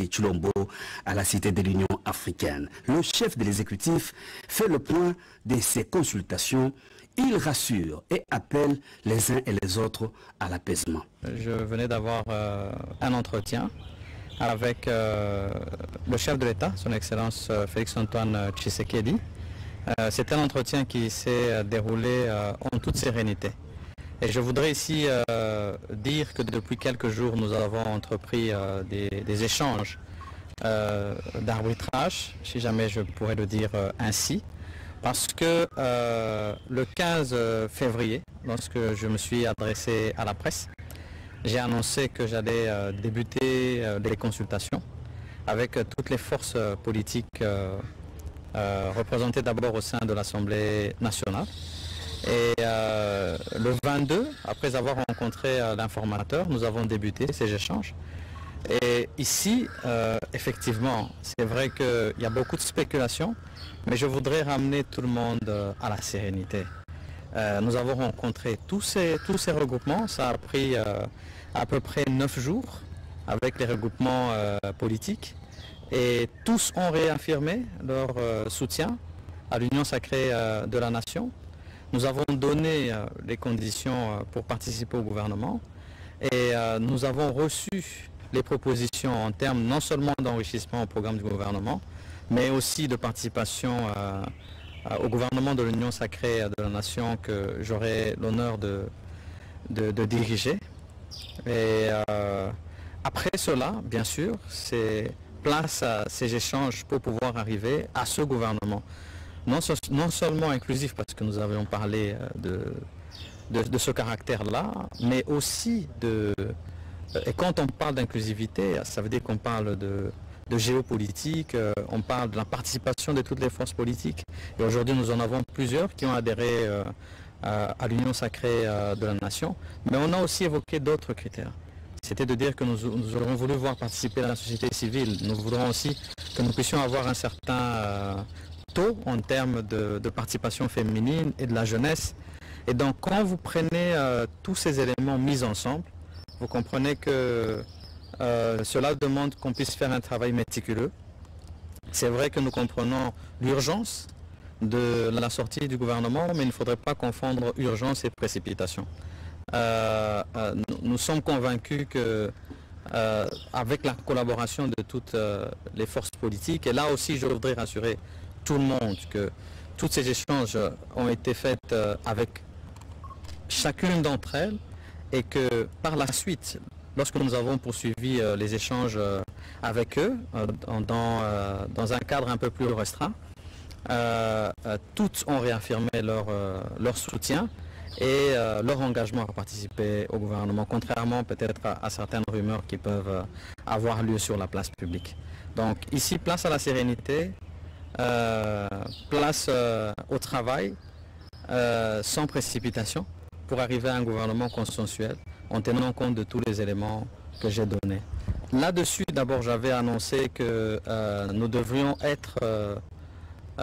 Chilombo à la Cité de l'Union africaine. Le chef de l'exécutif fait le point de ces consultations. Il rassure et appelle les uns et les autres à l'apaisement. Je venais d'avoir un entretien avec le chef de l'État, son Excellence Félix-Antoine Tshisekedi. C'est un entretien qui s'est déroulé en toute sérénité. Et je voudrais ici dire que depuis quelques jours, nous avons entrepris des échanges d'arbitrage, si jamais je pourrais le dire ainsi, parce que le 15 février, lorsque je me suis adressé à la presse, j'ai annoncé que j'allais débuter les consultations avec toutes les forces politiques représentées d'abord au sein de l'Assemblée nationale. Et le 22, après avoir rencontré l'informateur, nous avons débuté ces échanges. Et ici, effectivement, c'est vrai qu'il y a beaucoup de spéculations, mais je voudrais ramener tout le monde à la sérénité. Nous avons rencontré tous ces regroupements, ça a pris à peu près 9 jours avec les regroupements politiques, et tous ont réaffirmé leur soutien à l'Union sacrée de la nation. Nous avons donné les conditions pour participer au gouvernement et nous avons reçu les propositions en termes non seulement d'enrichissement au programme du gouvernement, mais aussi de participation au gouvernement de l'Union sacrée de la nation que j'aurai l'honneur de diriger. Et après cela, bien sûr, c'est place à ces échanges pour pouvoir arriver à ce gouvernement. Non seulement inclusif, parce que nous avions parlé de ce caractère-là, mais aussi et quand on parle d'inclusivité, ça veut dire qu'on parle de géopolitique, on parle de la participation de toutes les forces politiques. Et aujourd'hui, nous en avons plusieurs qui ont adhéré à l'Union sacrée de la nation, mais on a aussi évoqué d'autres critères. C'était de dire que nous aurions voulu voir participer à la société civile. Nous voudrons aussi que nous puissions avoir un certain taux en termes de participation féminine et de la jeunesse. Et donc quand vous prenez tous ces éléments mis ensemble, vous comprenez que cela demande qu'on puisse faire un travail méticuleux. C'est vrai que nous comprenons l'urgence de la sortie du gouvernement, mais il ne faudrait pas confondre urgence et précipitation. Nous sommes convaincus que avec la collaboration de toutes les forces politiques, et là aussi je voudrais rassurer tout le monde que tous ces échanges ont été faits avec chacune d'entre elles et que par la suite, lorsque nous avons poursuivi les échanges avec eux dans un cadre un peu plus restreint, toutes ont réaffirmé leur soutien et leur engagement à participer au gouvernement, contrairement peut-être à certaines rumeurs qui peuvent avoir lieu sur la place publique. Donc ici, place à la sérénité, place au travail, sans précipitation, pour arriver à un gouvernement consensuel, en tenant compte de tous les éléments que j'ai donnés. Là-dessus, d'abord, j'avais annoncé que nous devrions être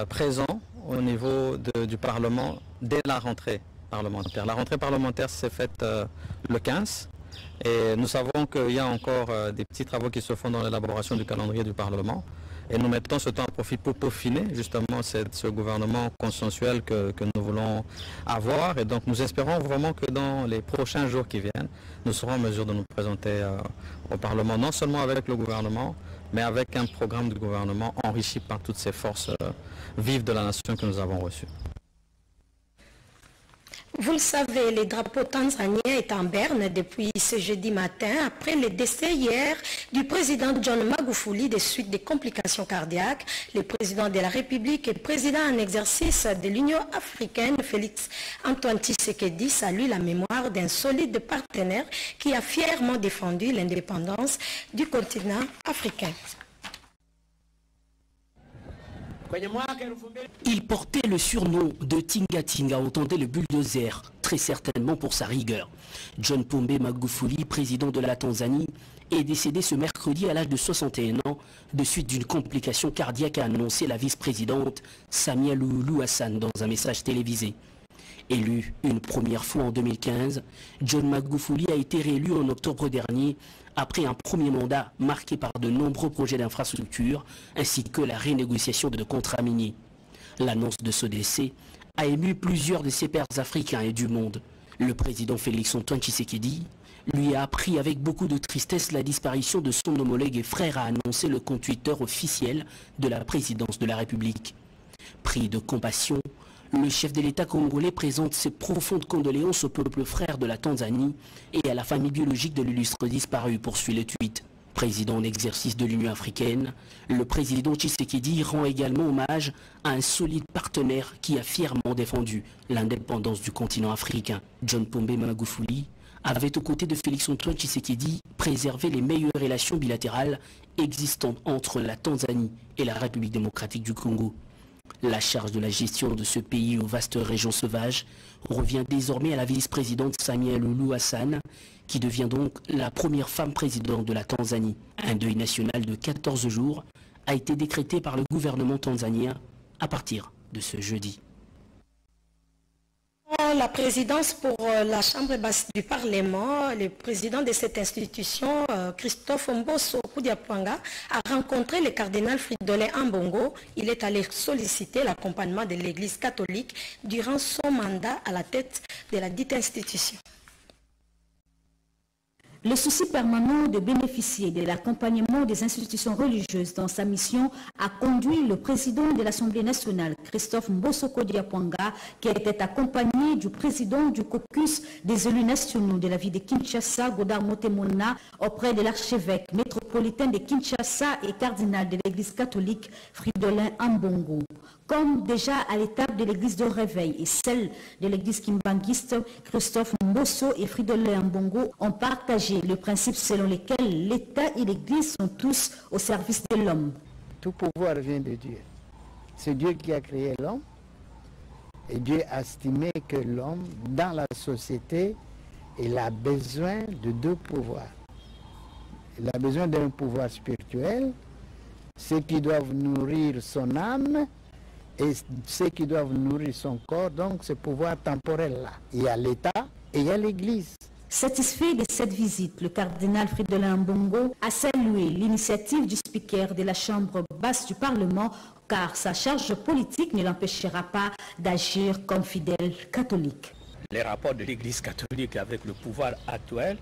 présents au niveau du Parlement dès la rentrée parlementaire. La rentrée parlementaire s'est faite le 15 et nous savons qu'il y a encore des petits travaux qui se font dans l'élaboration du calendrier du Parlement et nous mettons ce temps à profit pour peaufiner justement ce gouvernement consensuel que nous voulons avoir, et donc nous espérons vraiment que dans les prochains jours qui viennent, nous serons en mesure de nous présenter au Parlement, non seulement avec le gouvernement, mais avec un programme de gouvernement enrichi par toutes ces forces vives de la nation que nous avons reçues. Vous le savez, le drapeau tanzanien est en berne depuis ce jeudi matin, après le décès hier du président John Magufuli des suites des complications cardiaques. Le président de la République et président en exercice de l'Union africaine, Félix Antoine Tshisekedi, salue la mémoire d'un solide partenaire qui a fièrement défendu l'indépendance du continent africain. Il portait le surnom de Tinga Tinga, entendait le bulldozer, très certainement pour sa rigueur. John Pombe Magufuli, président de la Tanzanie, est décédé ce mercredi à l'âge de 61 ans, de suite d'une complication cardiaque, a annoncé la vice-présidente Samia Suluhu Hassan dans un message télévisé. Élu une première fois en 2015, John Magufuli a été réélu en octobre dernier après un premier mandat marqué par de nombreux projets d'infrastructure ainsi que la renégociation de contrats miniers. L'annonce de ce décès a ému plusieurs de ses pairs africains et du monde. Le président Félix-Antoine Tshisekedi lui a appris avec beaucoup de tristesse la disparition de son homologue et frère, a annoncé le compte Twitter officiel de la présidence de la République. Pris de compassion, le chef de l'État congolais présente ses profondes condoléances au peuple frère de la Tanzanie et à la famille biologique de l'illustre disparu, poursuit le tweet. Président en exercice de l'Union africaine, le président Tshisekedi rend également hommage à un solide partenaire qui a fièrement défendu l'indépendance du continent africain. John Pombe Magufuli avait aux côtés de Félix-Antoine Tshisekedi préservé les meilleures relations bilatérales existantes entre la Tanzanie et la République démocratique du Congo. La charge de la gestion de ce pays aux vastes régions sauvages revient désormais à la vice-présidente Samia Suluhu Hassan, qui devient donc la première femme présidente de la Tanzanie. Un deuil national de 14 jours a été décrété par le gouvernement tanzanien à partir de ce jeudi. La présidence pour la Chambre basse du Parlement, le président de cette institution, Christophe Mbosso Koudiapwanga, a rencontré le cardinal Fridolin Ambongo. Il est allé solliciter l'accompagnement de l'Église catholique durant son mandat à la tête de la dite institution. Le souci permanent de bénéficier de l'accompagnement des institutions religieuses dans sa mission a conduit le président de l'Assemblée nationale, Christophe Mbosso Koudiapwanga, qui était accompagné du président du caucus des élus nationaux de la ville de Kinshasa, Godard Motemona, auprès de l'archevêque métropolitain de Kinshasa et cardinal de l'Église catholique, Fridolin Ambongo. Comme déjà à l'étape de l'église de Réveil et celle de l'église kimbanguiste, Christophe Mbosso et Fridolin Ambongo ont partagé le principe selon lequel l'État et l'église sont tous au service de l'homme. Tout pouvoir vient de Dieu. C'est Dieu qui a créé l'homme et Dieu a estimé que l'homme, dans la société, il a besoin de deux pouvoirs. Il a besoin d'un pouvoir spirituel, ceux qui doivent nourrir son âme, et ceux qui doivent nourrir son corps, donc ce pouvoir temporel-là. Il y a l'État et il y a l'Église. Satisfait de cette visite, le cardinal Fridolin Ambongo a salué l'initiative du speaker de la Chambre basse du Parlement, car sa charge politique ne l'empêchera pas d'agir comme fidèle catholique. Les rapports de l'Église catholique avec le pouvoir actuel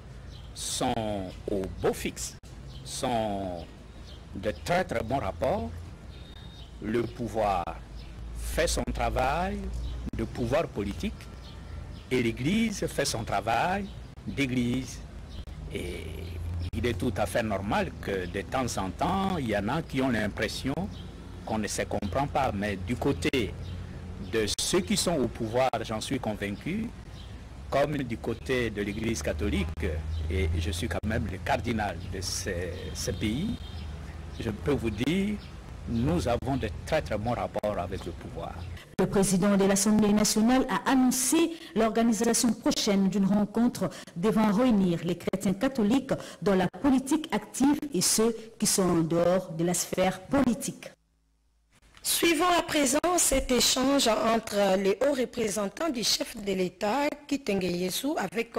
sont au beau fixe, sont de très très bons rapports. Le pouvoir fait son travail de pouvoir politique et l'Église fait son travail d'Église. Et il est tout à fait normal que de temps en temps, il y en a qui ont l'impression qu'on ne se comprend pas. Mais du côté de ceux qui sont au pouvoir, j'en suis convaincu, comme du côté de l'Église catholique, et je suis quand même le cardinal de ce pays, je peux vous dire, nous avons de très très bons rapports avec le pouvoir. Le président de l'Assemblée nationale a annoncé l'organisation prochaine d'une rencontre devant réunir les chrétiens catholiques dans la politique active et ceux qui sont en dehors de la sphère politique. Suivons à présent cet échange entre les hauts représentants du chef de l'État, Kitenge Yesu, avec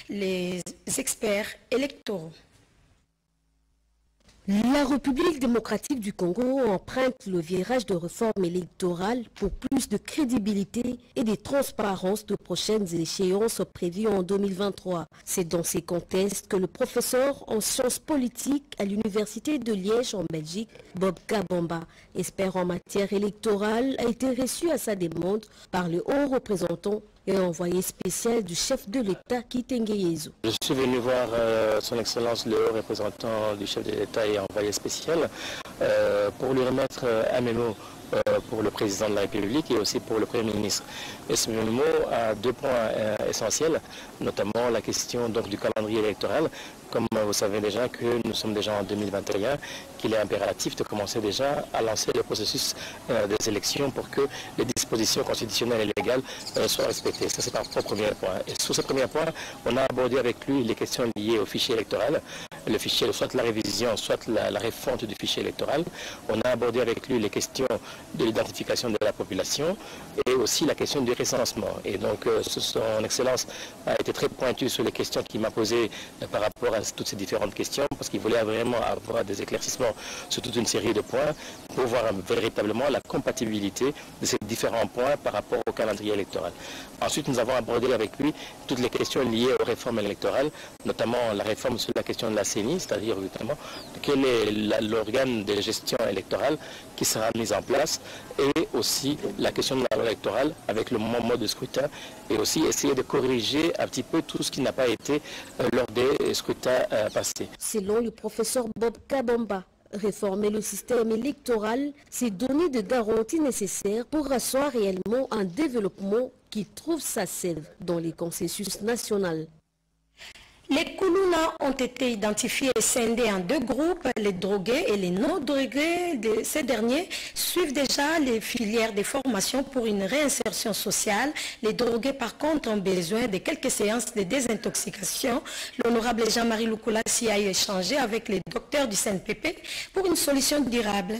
les experts électoraux. La République démocratique du Congo emprunte le virage de réforme électorale pour plus de crédibilité et de transparence de prochaines échéances prévues en 2023. C'est dans ces contextes que le professeur en sciences politiques à l'Université de Liège en Belgique, Bob Kabamba, expert en matière électorale, a été reçu à sa demande par le haut représentant et envoyé spécial du chef de l'État, Kitenge Yesu. Je suis venu voir son Excellence le haut représentant du chef de l'État et envoyé spécial pour lui remettre un mémo pour le président de la République et aussi pour le Premier ministre. Et ce mémo a deux points essentiels, notamment la question donc, du calendrier électoral. Comme vous savez déjà que nous sommes déjà en 2021, qu'il est impératif de commencer déjà à lancer le processus des élections pour que les dispositions constitutionnelles et légales soient respectées. Ça, c'est un premier point. Et sur ce premier point, on a abordé avec lui les questions liées au fichier électoral, le fichier, soit la révision, soit la refonte du fichier électoral. On a abordé avec lui les questions de l'identification de la population et aussi la question du recensement. Et donc, son Excellence a été très pointu sur les questions qu'il m'a posées par rapport à toutes ces différentes questions, parce qu'il voulait vraiment avoir des éclaircissements sur toute une série de points pour voir véritablement la compatibilité de ces différents points par rapport au calendrier électoral. Ensuite, nous avons abordé avec lui toutes les questions liées aux réformes électorales, notamment la réforme sur la question de la CENI, c'est-à-dire notamment quel est l'organe de gestion électorale qui sera mis en place, et aussi la question de la loi électorale avec le mode de scrutin, et aussi essayer de corriger un petit peu tout ce qui n'a pas été lors des scrutins passés. Selon le professeur Bob Kabamba, réformer le système électoral, c'est donner des garanties nécessaires pour asseoir réellement un développement qui trouve sa sève dans les consensus nationaux. Les Koulouna ont été identifiés et scindés en deux groupes, les drogués et les non-drogués. Ces derniers suivent déjà les filières de formation pour une réinsertion sociale. Les drogués, par contre, ont besoin de quelques séances de désintoxication. L'honorable Jean-Marie Lukulassi a échangé avec les docteurs du CNPP pour une solution durable.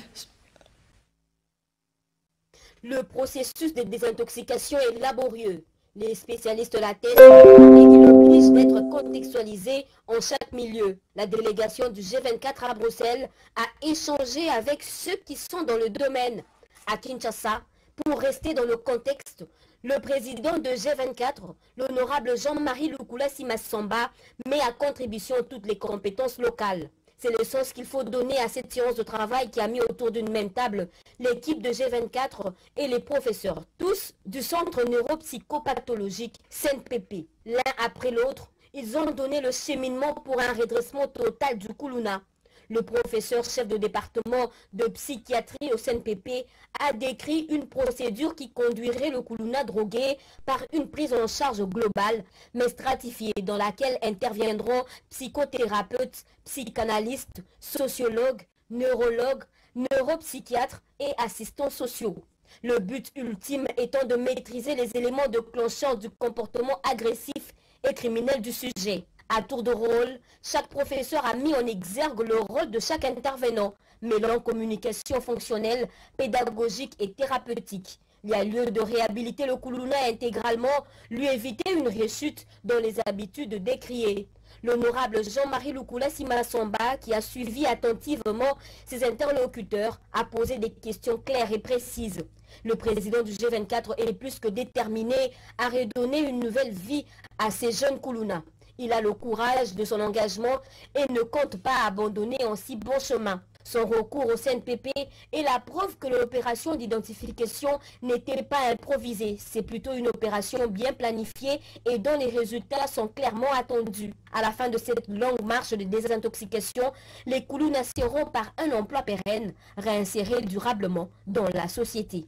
Le processus de désintoxication est laborieux. Les spécialistes l'attestent et il oblige d'être contextualisé en chaque milieu. La délégation du G24 à Bruxelles a échangé avec ceux qui sont dans le domaine. À Kinshasa, pour rester dans le contexte, le président de G24, l'honorable Jean-Marie Lukulassi Massamba, met à contribution toutes les compétences locales. C'est le sens qu'il faut donner à cette séance de travail qui a mis autour d'une même table l'équipe de G24 et les professeurs, tous du centre neuropsychopathologique CNPP. L'un après l'autre, ils ont donné le cheminement pour un redressement total du Koulouna. Le professeur chef de département de psychiatrie au CNPP a décrit une procédure qui conduirait le Koulouna drogué par une prise en charge globale, mais stratifiée, dans laquelle interviendront psychothérapeutes, psychanalystes, sociologues, neurologues, neuropsychiatres et assistants sociaux. Le but ultime étant de maîtriser les éléments déclencheurs du comportement agressif et criminel du sujet. À tour de rôle, chaque professeur a mis en exergue le rôle de chaque intervenant, mêlant communication fonctionnelle, pédagogique et thérapeutique. Il y a lieu de réhabiliter le Koulouna intégralement, lui éviter une rechute dans les habitudes décriées. L'honorable Jean-Marie Lukulassi Massamba, qui a suivi attentivement ses interlocuteurs, a posé des questions claires et précises. Le président du G24 est plus que déterminé à redonner une nouvelle vie à ces jeunes Koulouna. Il a le courage de son engagement et ne compte pas abandonner en si bon chemin. Son recours au CNPP est la preuve que l'opération d'identification n'était pas improvisée. C'est plutôt une opération bien planifiée et dont les résultats sont clairement attendus. À la fin de cette longue marche de désintoxication, les Koulouna seront par un emploi pérenne, réinsérés durablement dans la société.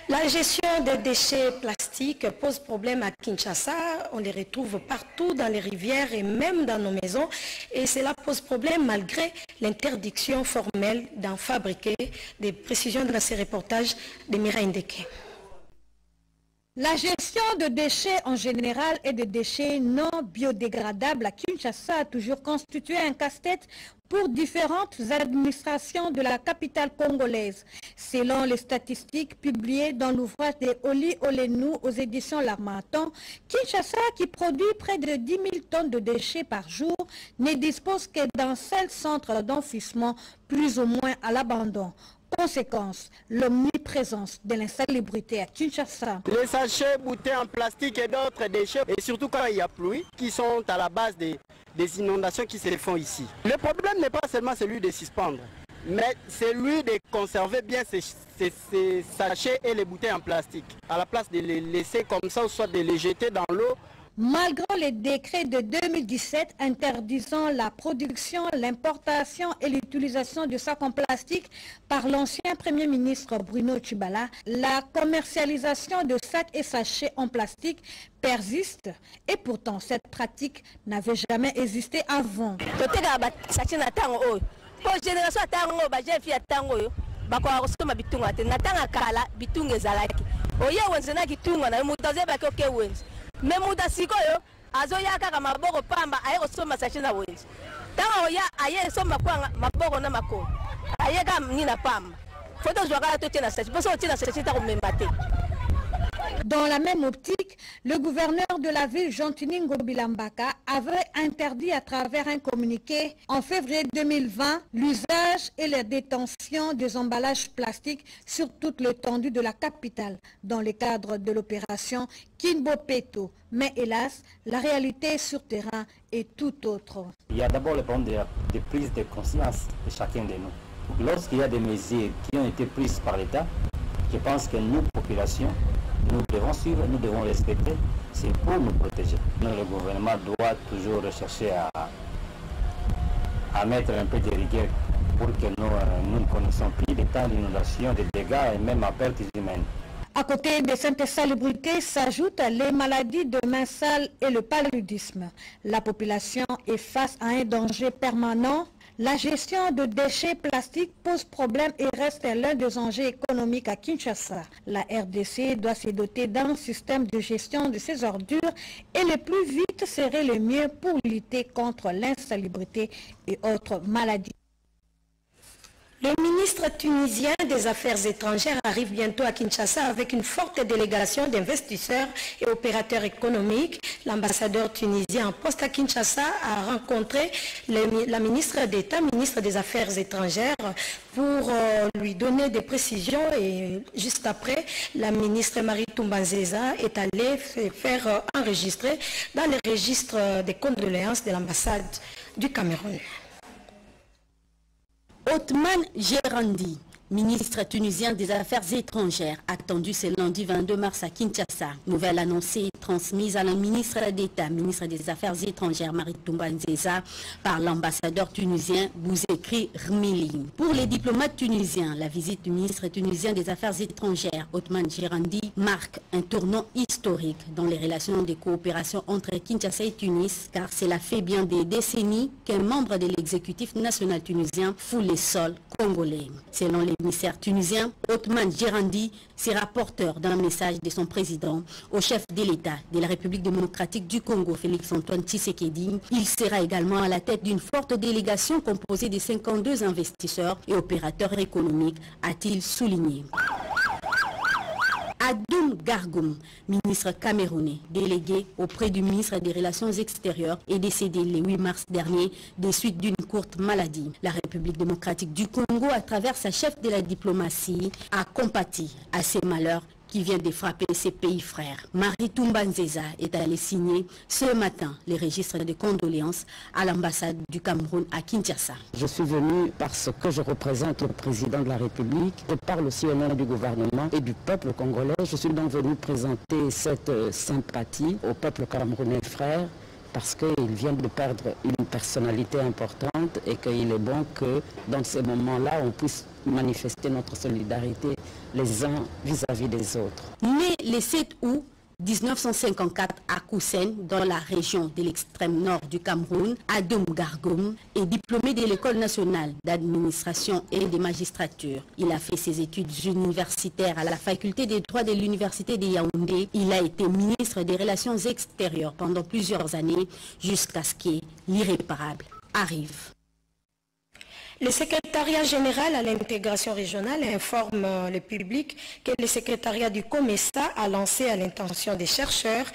La gestion des déchets plastiques pose problème à Kinshasa. On les retrouve partout dans les rivières et même dans nos maisons. Et cela pose problème malgré l'interdiction formelle d'en fabriquer. Des précisions dans ces reportages de Mira Ndeke. La gestion de déchets en général et de déchets non biodégradables à Kinshasa a toujours constitué un casse-tête pour différentes administrations de la capitale congolaise. Selon les statistiques publiées dans l'ouvrage de Oli Olenou aux éditions L'Harmattan, Kinshasa, qui produit près de 10 000 tonnes de déchets par jour, ne dispose que d'un seul centre d'enfouissement, plus ou moins à l'abandon. Conséquence, l'omniprésence de l'insalubrité à Kinshasa. Les sachets, bouteilles en plastique et d'autres déchets, et surtout quand il y a pluie, qui sont à la base des inondations qui se font ici. Le problème n'est pas seulement celui de suspendre, mais celui de conserver bien ces sachets et les bouteilles en plastique. À la place de les laisser comme ça, ou soit de les jeter dans l'eau. Malgré les décrets de 2017 interdisant la production, l'importation et l'utilisation de sacs en plastique par l'ancien Premier ministre Bruno Tshibala, la commercialisation de sacs et sachets en plastique persiste et pourtant cette pratique n'avait jamais existé avant. Même muda sikoyo azoya kaka maboko pamba aye kosoma sache na wenzi tanga oya aye soma kwanga maboko na makolo aye ka nina pamba foto zwaka to tena sache boso tena sache ta komemba te. Dans la même optique, le gouverneur de la ville, Jean-Tini Ngobilambaka, avait interdit à travers un communiqué en février 2020 l'usage et la détention des emballages plastiques sur toute l'étendue de la capitale dans le cadre de l'opération Kinbopeto. Mais hélas, la réalité sur terrain est tout autre. Il y a d'abord le problème de prise de conscience de chacun de nous. Lorsqu'il y a des mesures qui ont été prises par l'État, je pense que nous, population, nous devons suivre, nous devons respecter, c'est pour nous protéger. Le gouvernement doit toujours rechercher à mettre un peu de rigueur pour que nous ne connaissons plus des temps d'inondation, de dégâts et même à pertes humaines. À côté de cette salubrité s'ajoutent les maladies de main sale et le paludisme. La population est face à un danger permanent. La gestion de déchets plastiques pose problème et reste l'un des enjeux économiques à Kinshasa. La RDC doit se doter d'un système de gestion de ces ordures et le plus vite serait le mieux pour lutter contre l'insalubrité et autres maladies. Le ministre tunisien des Affaires étrangères arrive bientôt à Kinshasa avec une forte délégation d'investisseurs et opérateurs économiques. L'ambassadeur tunisien en poste à Kinshasa a rencontré la ministre d'État, ministre des Affaires étrangères, pour lui donner des précisions. Et juste après, la ministre Marie Toumbanzeza est allée faire enregistrer dans les registres des condoléances de l'ambassade du Cameroun. Othman Gerandi, ministre tunisien des Affaires étrangères, attendu ce lundi 22 mars à Kinshasa. Nouvelle annoncée et transmise à la ministre d'État, ministre des Affaires étrangères, Marie Toumbanzeza, par l'ambassadeur tunisien Bouzekri Rmili. Pour les diplomates tunisiens, la visite du ministre tunisien des Affaires étrangères, Othman Gerandi, marque un tournant historique dans les relations de coopération entre Kinshasa et Tunis, car cela fait bien des décennies qu'un membre de l'exécutif national tunisien foule les sols congolais. Selon les ministère tunisien, Othman Gerandi sera porteur d'un message de son président au chef de l'État de la République démocratique du Congo, Félix-Antoine Tshisekedi. Il sera également à la tête d'une forte délégation composée de 52 investisseurs et opérateurs économiques, a-t-il souligné. Adoum Gargoum, ministre camerounais, délégué auprès du ministre des Relations extérieures, est décédé le 8 mars dernier des suites d'une courte maladie. La République démocratique du Congo, à travers sa chef de la diplomatie, a compati à ces malheurs qui vient de frapper ses pays frères. Marie Toumbanzeza est allée signer ce matin les registres de condoléances à l'ambassade du Cameroun à Kinshasa. Je suis venu parce que je représente le président de la République. Je parle aussi au nom du gouvernement et du peuple congolais. Je suis donc venu présenter cette sympathie au peuple camerounais frère, parce qu'ils viennent de perdre une personnalité importante et qu'il est bon que dans ces moments-là, on puisse manifester notre solidarité les uns vis-à-vis des autres. Né le 7 août 1954 à Koussen, dans la région de l'extrême nord du Cameroun, Adoum Gargoum est diplômé de l'École nationale d'administration et de magistrature. Il a fait ses études universitaires à la faculté des droits de l'université de Yaoundé. Il a été ministre des Relations extérieures pendant plusieurs années jusqu'à ce que l'irréparable arrive. Le secrétariat général à l'intégration régionale informe le public que le secrétariat du COMESA a lancé à l'intention des chercheurs,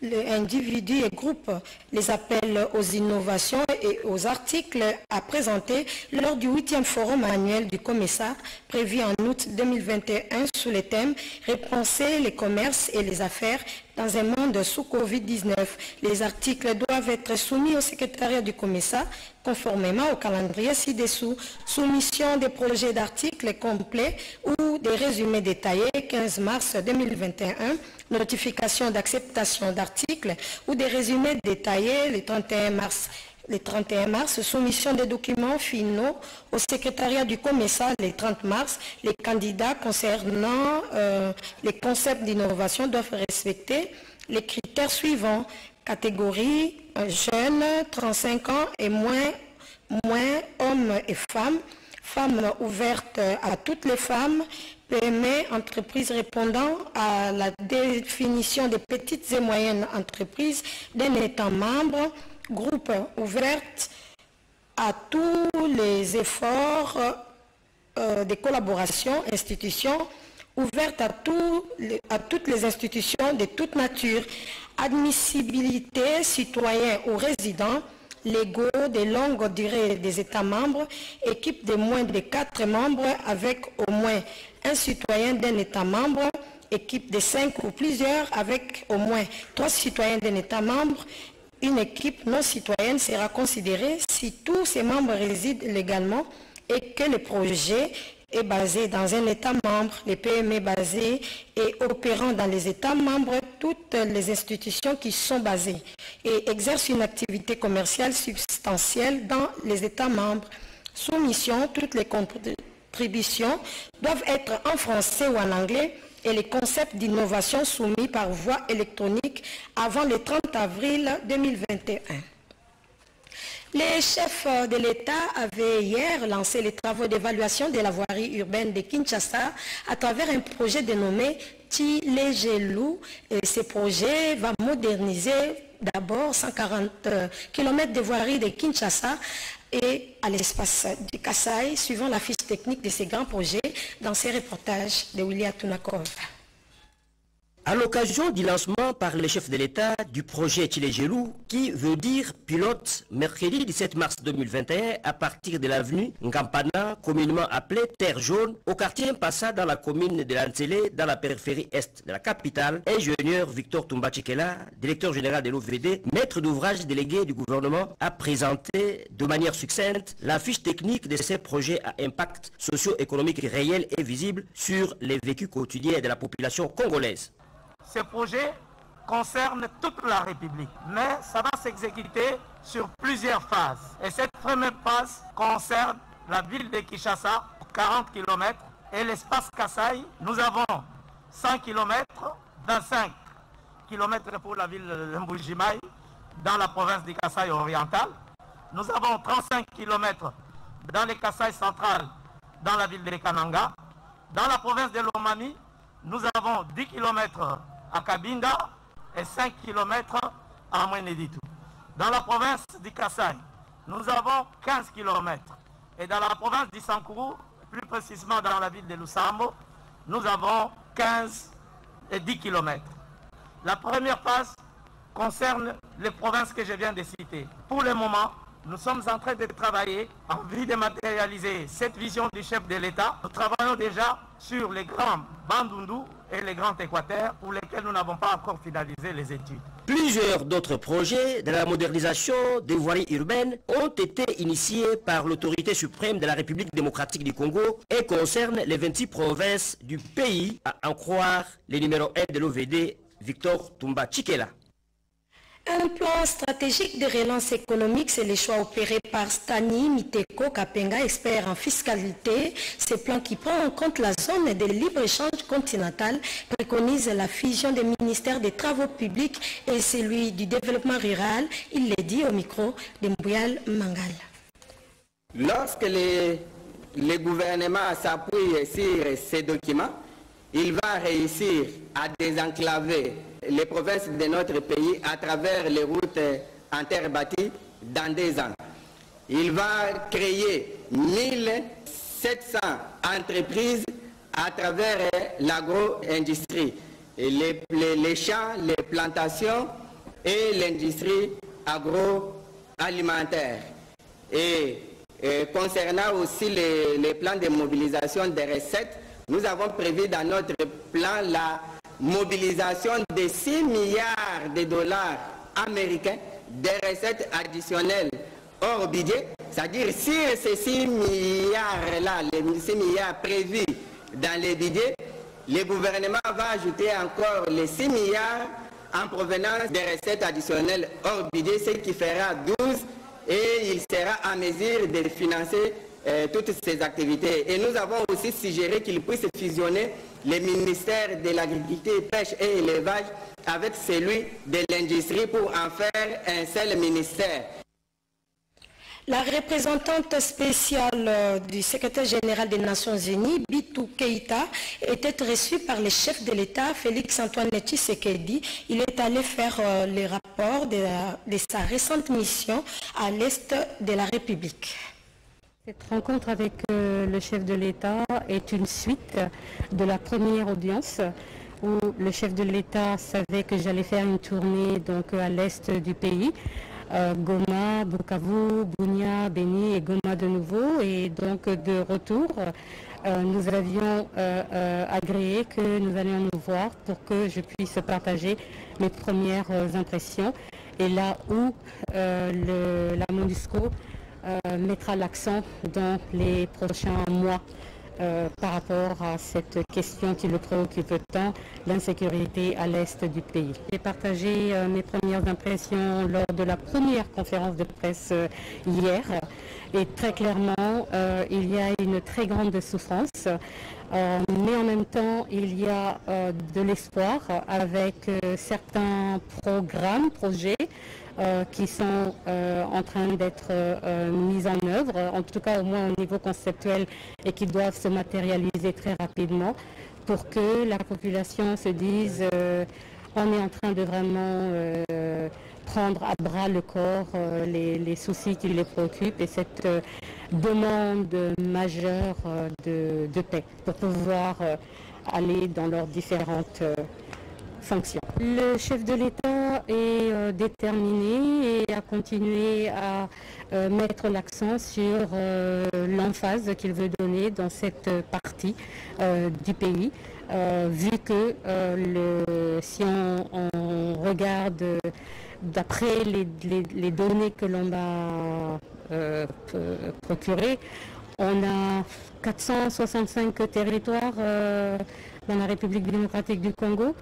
individus et groupes les appels aux innovations et aux articles à présenter lors du 8e forum annuel du COMESA prévu en août 2021 sous le thème « Repenser les commerces et les affaires dans un monde sous Covid-19 ». Les articles doivent être soumis au secrétariat du COMESA conformément au calendrier ci-dessous. Soumission des projets d'articles complets ou des résumés détaillés 15 mars 2021, notification d'acceptation d'articles ou des résumés détaillés le 31 mars, soumission des documents finaux au secrétariat du COMESA le 30 mars. Les candidats concernant les concepts d'innovation doivent respecter les critères suivants. Catégorie jeunes, 35 ans et moins hommes et femmes, femmes ouvertes à toutes les femmes, PME, entreprises répondant à la définition des petites et moyennes entreprises d'un État membre, groupe ouvert à tous les efforts de collaboration, institutions ouvertes à toutes les institutions de toute nature, admissibilité citoyens ou résidents, légaux de longue durée des États membres, équipe de moins de 4 membres avec au moins un citoyen d'un État membre, équipe de 5 ou plusieurs avec au moins 3 citoyens d'un État membre. Une équipe non citoyenne sera considérée si tous ses membres résident légalement et que le projet est basé dans un État membre, les PME basés et opérant dans les États membres, toutes les institutions qui sont basées et exercent une activité commerciale substantielle dans les États membres. Soumission, toutes les contributions doivent être en français ou en anglais et les concepts d'innovation soumis par voie électronique avant le 30 avril 2021. Les chefs de l'État avaient hier lancé les travaux d'évaluation de la voirie urbaine de Kinshasa à travers un projet dénommé Tshilejelu. Ce projet va moderniser d'abord 140 km de voirie de Kinshasa et à l'espace du Kasaï, suivant la fiche technique de ces grands projets dans ces reportages de William Tunakov. À l'occasion du lancement par le chef de l'État du projet Tshilejelu, qui veut dire pilote, mercredi 17 mars 2021, à partir de l'avenue Ngampana, communément appelée Terre Jaune, au quartier Mpassa dans la commune de Lanzele, dans la périphérie est de la capitale, ingénieur Victor Toumba Tshikela, directeur général de l'OVD, maître d'ouvrage délégué du gouvernement, a présenté de manière succincte la fiche technique de ces projets à impact socio-économique réel et visible sur les vécus quotidiens de la population congolaise. Ce projet concerne toute la République, mais ça va s'exécuter sur plusieurs phases. Et cette première phase concerne la ville de Kinshasa, 40 km, et l'espace Kasaï. Nous avons 100 km, 25 km pour la ville de Mbujimai, dans la province du Kasaï oriental. Nous avons 35 km dans le Kasaï central, dans la ville de Kananga. Dans la province de Lomami, nous avons 10 km à Kabinda et 5 km à Mweneditu. Dans la province du Kasaï, nous avons 15 km. Et dans la province du Sankuru, plus précisément dans la ville de Lusambo, nous avons 15 et 10 km. La première phase concerne les provinces que je viens de citer. Pour le moment, nous sommes en train de travailler en vue de matérialiser cette vision du chef de l'État. Nous travaillons déjà sur les grands Bandundu et les grands Équateurs pour lesquels nous n'avons pas encore finalisé les études. Plusieurs d'autres projets de la modernisation des voiries urbaines ont été initiés par l'autorité suprême de la République démocratique du Congo et concernent les 26 provinces du pays, à en croire le numéro 1 de l'OVD, Victor Toumba Tshikela. Un plan stratégique de relance économique, c'est le choix opéré par Stani Miteko Kapenga, expert en fiscalité. Ce plan qui prend en compte la zone de libre-échange continentale préconise la fusion des ministères des Travaux publics et celui du développement rural. Il l'a dit au micro de Mbouyal Mangal. Lorsque le gouvernement s'appuie sur ces documents, il va réussir à désenclaver les provinces de notre pays à travers les routes en terre bâtie dans 2 ans. Il va créer 1700 entreprises à travers l'agro-industrie, les champs, les plantations et l'industrie agroalimentaire. Et concernant aussi les plans de mobilisation des recettes, nous avons prévu dans notre plan la mobilisation de 6 milliards de dollars américains des recettes additionnelles hors budget, c'est-à-dire si ces 6 milliards-là, les 6 milliards prévus dans les budgets, le gouvernement va ajouter encore les 6 milliards en provenance des recettes additionnelles hors budget, ce qui fera 12 et il sera en mesure de financer toutes ces activités. Et nous avons aussi suggéré qu'il puisse fusionner les ministères de l'agriculture, pêche et élevage avec celui de l'industrie pour en faire un seul ministère. La représentante spéciale du secrétaire général des Nations Unies, Bitou Keïta, était reçue par le chef de l'État, Félix-Antoine Tshisekedi. Il est allé faire les rapports de sa récente mission à l'Est de la République. Cette rencontre avec le chef de l'État est une suite de la première audience où le chef de l'État savait que j'allais faire une tournée donc, à l'est du pays, Goma, Bukavu, Bunia, Beni et Goma de nouveau. Et donc de retour, nous avions agréé que nous allions nous voir pour que je puisse partager mes premières impressions. Et là où la MONUSCO mettra l'accent dans les prochains mois par rapport à cette question qui le préoccupe tant, l'insécurité à l'est du pays. J'ai partagé mes premières impressions lors de la première conférence de presse hier et très clairement il y a une très grande souffrance mais en même temps il y a de l'espoir avec certains projets qui sont en train d'être mis en œuvre, en tout cas au moins au niveau conceptuel, et qui doivent se matérialiser très rapidement pour que la population se dise on est en train de vraiment prendre à bras le corps les soucis qui les préoccupent et cette demande majeure de paix pour pouvoir aller dans leurs différentes fonctions. Le chef de l'État est déterminé et a continué à mettre l'accent sur l'emphase qu'il veut donner dans cette partie du pays, vu que si on regarde d'après les données que l'on a procurées, on a 465 territoires dans la République démocratique du Congo.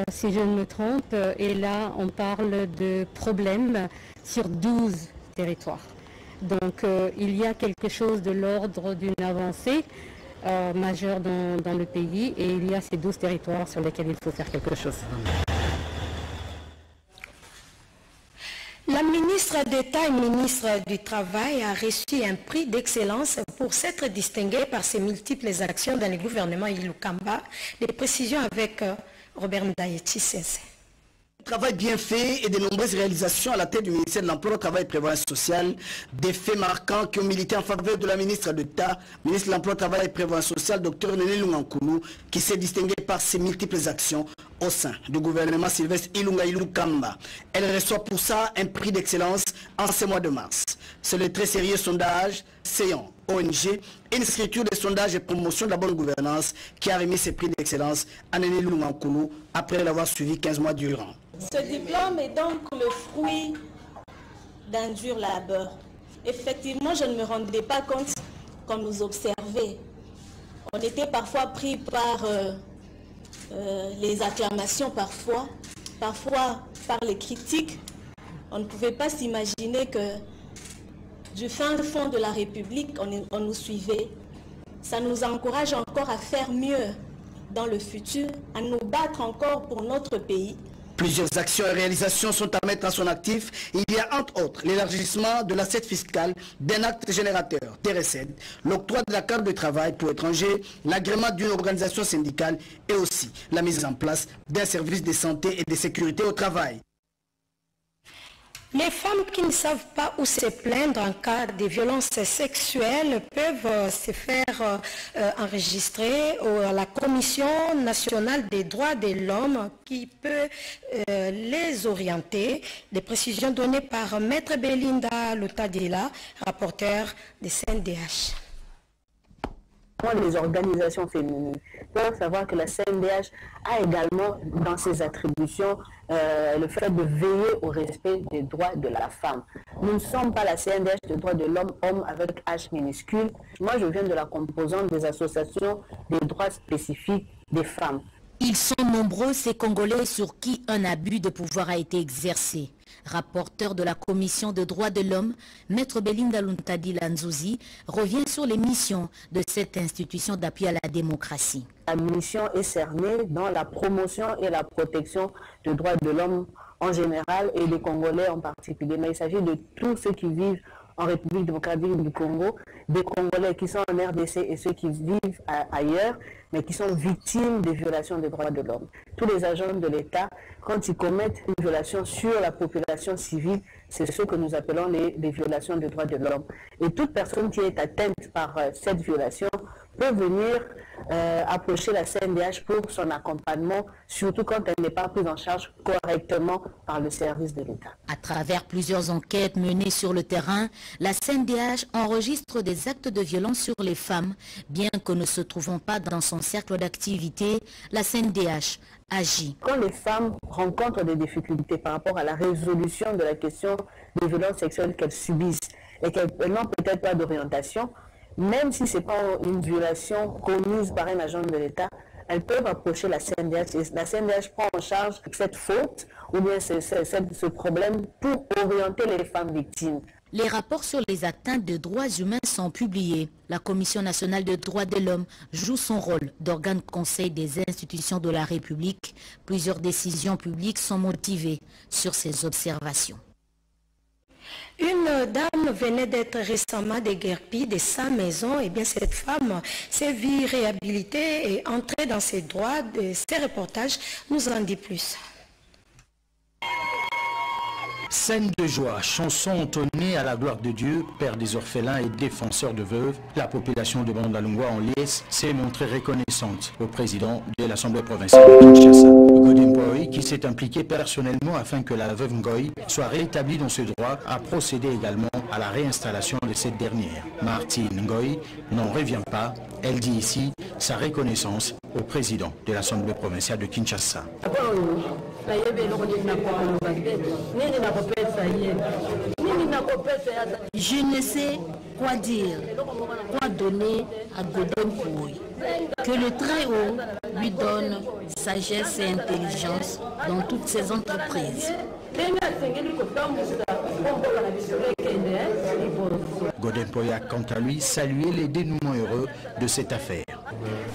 Si je ne me trompe, et là on parle de problèmes sur 12 territoires. Donc il y a quelque chose de l'ordre d'une avancée majeure dans le pays et il y a ces 12 territoires sur lesquels il faut faire quelque chose. La ministre d'État et ministre du Travail a reçu un prix d'excellence pour s'être distinguée par ses multiples actions dans le gouvernement Ilukamba. Des précisions avec Robert Ndayechi Sensei. Travail bien fait et de nombreuses réalisations à la tête du ministère de l'Emploi, Travail et Prévoyance sociale, des faits marquants qui ont milité en faveur de la ministre d'État, ministre de l'Emploi, Travail et Prévoyance sociale, Dr Néné Lungankulu, qui s'est distinguée par ses multiples actions au sein du gouvernement Sylvestre Ilunga Ilukamba. Elle reçoit pour ça un prix d'excellence en ce mois de mars. C'est le très sérieux sondage Séant ONG, une structure de sondage et promotion de la bonne gouvernance qui a remis ce prix d'excellence à Néné Lungankulu après l'avoir suivi 15 mois durant. Ce diplôme est donc le fruit d'un dur labeur. Effectivement, je ne me rendais pas compte qu'on nous observait. On était parfois pris par les acclamations, parfois par les critiques. On ne pouvait pas s'imaginer que du fin fond de la République, on nous suivait. Ça nous encourage encore à faire mieux dans le futur, à nous battre encore pour notre pays. Plusieurs actions et réalisations sont à mettre à son actif. Il y a entre autres l'élargissement de l'assiette fiscale d'un acte générateur des recettes, l'octroi de la carte de travail pour étrangers, l'agrément d'une organisation syndicale et aussi la mise en place d'un service de santé et de sécurité au travail. Les femmes qui ne savent pas où se plaindre en cas de violences sexuelles peuvent se faire enregistrer à la Commission nationale des droits de l'homme qui peut les orienter. Des précisions données par Maître Belinda Lutadila, rapporteur des CNDH. Les organisations féminines doivent savoir que la CNDH a également dans ses attributions le fait de veiller au respect des droits de la femme. Nous ne sommes pas la CNDH des droits de l'homme, homme avec H minuscule. Moi, je viens de la composante des associations des droits spécifiques des femmes. Ils sont nombreux ces Congolais sur qui un abus de pouvoir a été exercé. Rapporteur de la Commission des droits de l'homme, Maître Belinda Lutadila Nzuzi revient sur les missions de cette institution d'appui à la démocratie. La mission est cernée dans la promotion et la protection des droits de l'homme en général et des Congolais en particulier. Mais il s'agit de tous ceux qui vivent en République démocratique du Congo, des Congolais qui sont en RDC et ceux qui vivent ailleurs, mais qui sont victimes des violations des droits de l'homme. Tous les agents de l'État, quand ils commettent une violation sur la population civile, c'est ce que nous appelons les violations des droits de l'homme. Et toute personne qui est atteinte par cette violation peut venir approcher la CNDH pour son accompagnement, surtout quand elle n'est pas prise en charge correctement par le service de l'État. À travers plusieurs enquêtes menées sur le terrain, la CNDH enregistre des actes de violence sur les femmes. Bien que ne se trouvant pas dans son cercle d'activité, la CNDH agit. Quand les femmes rencontrent des difficultés par rapport à la résolution de la question des violences sexuelles qu'elles subissent et qu'elles n'ont peut-être pas d'orientation, même si ce n'est pas une violation commise par un agent de l'État, elles peuvent approcher la CNDH et la CNDH prend en charge cette faute ou bien ce problème pour orienter les femmes victimes. Les rapports sur les atteintes de droits humains sont publiés. La Commission nationale des droits de l'homme joue son rôle d'organe conseil des institutions de la République. Plusieurs décisions publiques sont motivées sur ces observations. Une dame venait d'être récemment déguerpie de sa maison. Et bien cette femme s'est vue réhabilitée et entrée dans ses droits. Ces reportages nous en disent plus. Scène de joie, chansons entonnées à la gloire de Dieu, Père des orphelins et défenseur de veuves, la population de Bandalungwa en liesse s'est montrée reconnaissante au président de l'Assemblée provinciale de Kinshasa, Godin Poy, qui s'est impliqué personnellement afin que la veuve Ngoy soit rétablie dans ses droits, a procédé également à la réinstallation de cette dernière. Martine Ngoy n'en revient pas, elle dit ici sa reconnaissance au président de l'Assemblée provinciale de Kinshasa. Je ne sais quoi dire, quoi donner à Godin Poy. Que le Très-Haut lui donne sagesse et intelligence dans toutes ses entreprises. Godin Poy a quant à lui salué les dénouements heureux de cette affaire.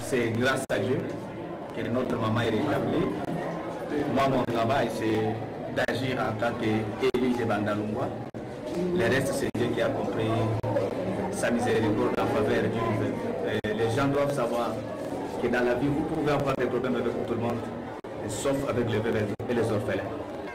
C'est grâce à Dieu que notre maman est rétablie. Moi, mon travail, c'est d'agir en tant qu'élu de Bandalungwa. Le reste, c'est Dieu qui a compris sa miséricorde en faveur d'une veuve. Les gens doivent savoir que dans la vie, vous pouvez avoir des problèmes avec tout le monde, sauf avec les veuves et les orphelins.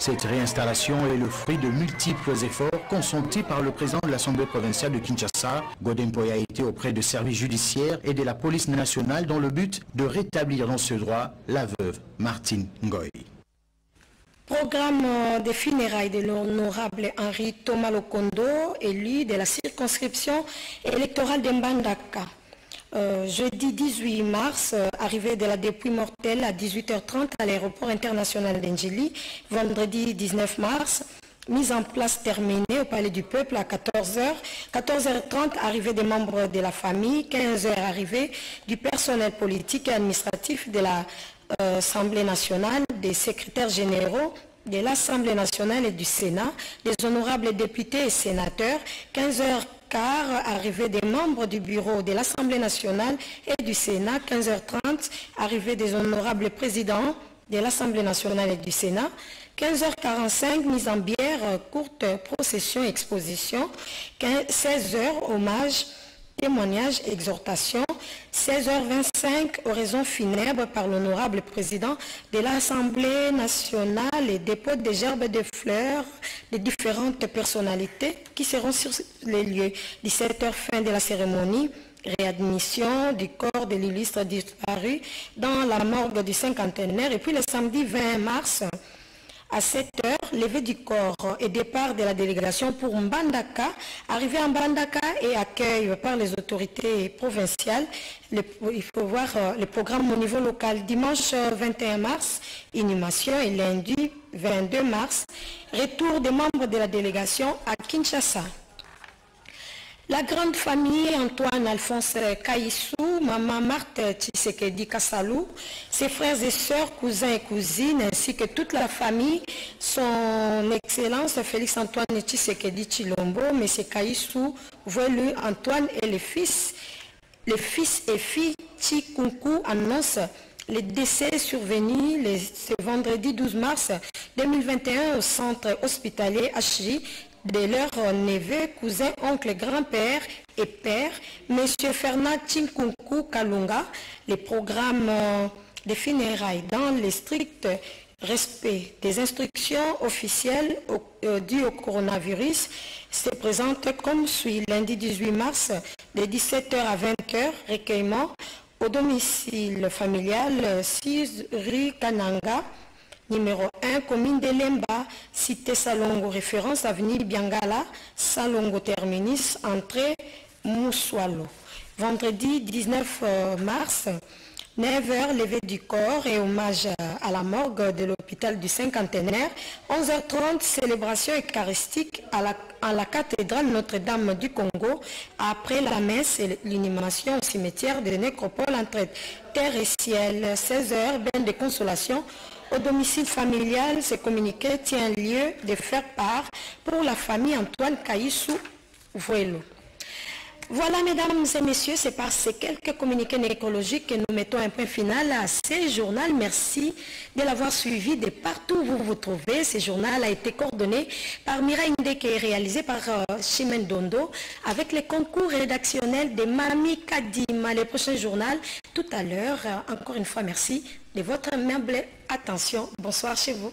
Cette réinstallation est le fruit de multiples efforts consentis par le président de l'Assemblée provinciale de Kinshasa. Godin Poy a été auprès de services judiciaires et de la police nationale dans le but de rétablir dans ce droit la veuve Martine Ngoy. Programme des funérailles de l'honorable Henri Thomas Lokondo, élu de la circonscription électorale de Mbandaka. Jeudi 18 mars, arrivée de la dépouille mortelle à 18h30 à l'aéroport international d'Engeli. Vendredi 19 mars, mise en place terminée au Palais du Peuple à 14h. 14h30, arrivée des membres de la famille. 15h, arrivée du personnel politique et administratif de l'Assemblée nationale, des secrétaires généraux de l'Assemblée nationale et du Sénat, des honorables députés et sénateurs. 15h15, arrivée des membres du bureau de l'Assemblée nationale et du Sénat. 15h30, arrivée des honorables présidents de l'Assemblée nationale et du Sénat. 15h45, mise en bière, courte procession, exposition. 16h, hommage, témoignage, exhortation. 16h25, oraison funèbre par l'honorable président de l'Assemblée nationale et dépôt des gerbes de fleurs de différentes personnalités qui seront sur les lieux. 17h, fin de la cérémonie. Réadmission du corps de l'illustre disparu dans la morgue du cinquantenaire. Et puis le samedi 20 mars, à 7h, levée du corps et départ de la délégation pour Mbandaka. Arrivée à Mbandaka et accueil par les autorités provinciales. Il faut voir le programme au niveau local. Dimanche 21 mars, inhumation, et lundi 22 mars, retour des membres de la délégation à Kinshasa. La grande famille Antoine Alphonse Kaissou, maman Marthe Tshisekedi Kassalou, ses frères et sœurs, cousins et cousines, ainsi que toute la famille, son Excellence Félix Antoine Tshisekedi Chilombo, M. Kaissou, Voulu Antoine et les fils et filles Chikunku annoncent les décès survenus ce vendredi 12 mars 2021 au centre hospitalier HJ de leurs neveux, cousins, oncles, grands-pères et pères, M. Fernand Chinkunku Kalunga, les programmes de funérailles dans le strict respect des instructions officielles dues au coronavirus se présente comme suit. Lundi 18 mars, de 17h à 20h, recueillement au domicile familial 6 rue Kananga, numéro 1, commune de Lemba, cité Salongo, référence avenue Biangala, Salongo terminus, entrée Moussoualo. Vendredi 19 mars, 9h, levée du corps et hommage à la morgue de l'hôpital du Cinquantenaire. 11h30, célébration eucharistique à la cathédrale Notre-Dame du Congo. Après la messe et l'inhumation au cimetière de nécropole entre terre et ciel. 16h, bain de consolation au domicile familial. Ce communiqué tient lieu de faire part pour la famille Antoine Kaïsou Vuelo. Voilà, mesdames et messieurs, c'est par ces quelques communiqués nécrologiques que nous mettons un point final à ce journal. Merci de l'avoir suivi de partout où vous vous trouvez. Ce journal a été coordonné par Mira Ndeke et réalisé par Chimène Dondo avec les concours rédactionnels de Mami Kadima. Le prochain journal, tout à l'heure. Encore une fois, merci de votre aimable attention. Bonsoir chez vous.